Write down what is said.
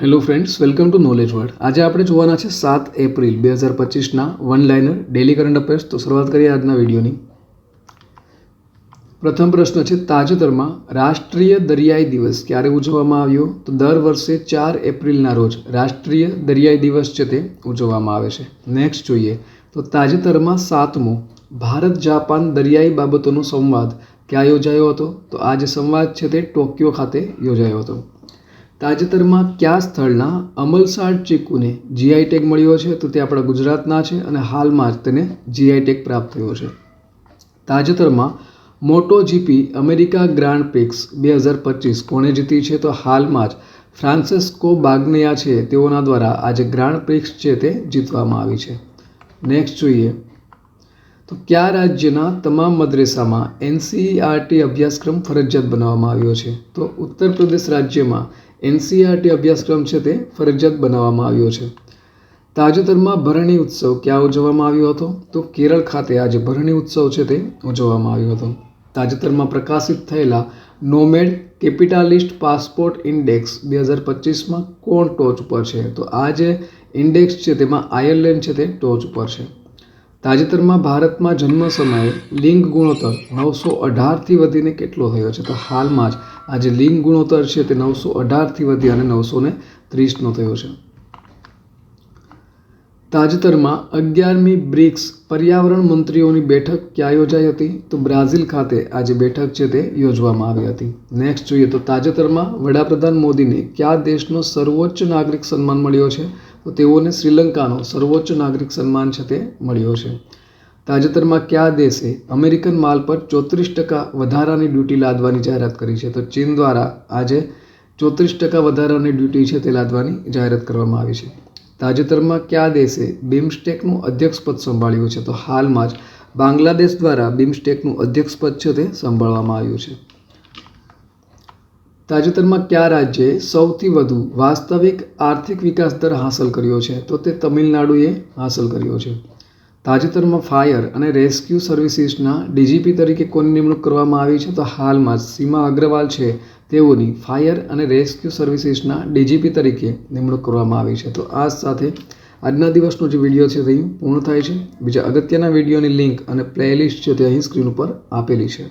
Hello friends, welcome to knowledge world. આજે આપણે જોવાના છે 7 એપ્રિલ 2025ના one liner daily current affairs. તો શરૂઆત કરીએ આજના વિડીયોની. પ્રથમ પ્રશ્ન છે, તાજેતરમાં રાષ્ટ્રીય દરિયાઈ દિવસ ક્યારે ઉજવવામાં આવ્યો? તો દર વર્ષે 4 એપ્રિલના રોજ રાષ્ટ્રીય દરિયાઈ દિવસ છે તે ઉજવવામાં આવે છે. નેક્સ્ટ જોઈએ તો તાજેતરમાં 7મો ભારત જાપાન દરિયાઈ બાબતોનો સંવાદ ક્યાં યોજાયો હતો? તો આ જે સંવાદ છે તે ટોક્યો ખાતે યોજાયો હતો. તાજેતરમાં કયા સ્થળના અમલસાડ ચીકુને જીઆઈ ટેગ મળ્યો છે? તો તે આપણા ગુજરાતના છે અને હાલમાં જ તેને જીઆઈ ટેગ પ્રાપ્ત થયો છે. તાજેતરમાં મોટો જીપી અમેરિકા ગ્રાન્ડ પ્રિક્સ 2025 કોણે જીતી છે? તો હાલમાં જ ફ્રાન્સિસ્કો બાગ્નેયા છે તેઓના દ્વારા આજે ગ્રાન્ડ પ્રિક્સ છે તે જીતવામાં આવી છે. નેક્સ્ટ જોઈએ તો કયા રાજ્યના તમામ મદ્રેસામાં એનસીઈઆરટી અભ્યાસક્રમ ફરજિયાત બનાવવામાં આવ્યો છે? તો ઉત્તર પ્રદેશ રાજ્યમાં એનસીઈઆરટી અભ્યાસક્રમ છે તે ફરજિયાત બનાવવામાં આવ્યો છે. તાજેતરમાં ભરણી ઉત્સવ ક્યાં ઉજવવામાં આવ્યો હતો? તો કેરળ ખાતે આજે ભરણી ઉત્સવ છે તે ઉજવવામાં આવ્યો હતો. તાજેતરમાં પ્રકાશિત થયેલા નોમેડ કેપિટાલિસ્ટ પાસપોર્ટ ઇન્ડેક્સ 2025માં કોણ ટોચ ઉપર છે? તો આ જે ઇન્ડેક્સ છે તેમાં આયર્લેન્ડ છે તે ટોચ ઉપર છે. તાજેતરમાં ભારતમાં જન્મ સમયે લિંગ ગુણોત્તર 918થી વધીને કેટલો થયો છે? તો હાલમાં જ આજે લિંગ ગુણોત્તર છે તે 918થી વધી અને 930નો થયો છે. તાજેતરમાં 11મી બ્રિક્સ પર્યાવરણ મંત્રીઓની બેઠક ક્યાં યોજાઈ હતી? તો બ્રાઝિલ ખાતે આજે બેઠક છે તે યોજવામાં આવી હતી. નેક્સ્ટ જોઈએ તો તાજેતરમાં વડાપ્રધાન મોદીને કયા દેશનો સર્વોચ્ચ નાગરિક સન્માન મળ્યો છે? તો તેઓને શ્રીલંકાનો સર્વોચ્ચ નાગરિક સન્માન છે તે મળ્યો છે. તાજેતરમાં કયા દેશે અમેરિકન માલ પર 34% વધારાની ડ્યુટી લાદવાની જાહેરાત કરી છે? તો ચીન દ્વારા આજે 34% વધારાની ડ્યુટી છે તે લાદવાની જાહેરાત કરવામાં આવી છે. તાજેતરમાં કયા દેશે બિમસ્ટેકનું અધ્યક્ષપદ સંભાળ્યું છે? તો હાલમાં જ બાંગ્લાદેશ દ્વારા બિમસ્ટેકનું અધ્યક્ષપદ છે તે સંભાળવામાં આવ્યું છે. તાજેતરમાં કયા રાજ્યએ સૌથી વધુ વાસ્તવિક આર્થિક વિકાસ દર હાંસલ કર્યો છે? તો તે તમિલનાડુએ હાંસલ કર્યો છે. તાજેતરમાં ફાયર અને રેસ્ક્યુ સર્વિસીસના ડીજીપી તરીકે કોની નિમણૂક કરવામાં આવી છે? તો હાલમાં જ સીમા અગ્રવાલ છે તેઓની ફાયર અને રેસ્ક્યુ સર્વિસીસના ડીજીપી તરીકે નિમણૂક કરવામાં આવી છે. તો આ સાથે આજના દિવસનો જે વિડીયો છે તે અહીં પૂર્ણ થાય છે. બીજા અગત્યના વિડીયોની લિંક અને પ્લેલિસ્ટ છે તે અહીં સ્ક્રીન ઉપર આપેલી છે.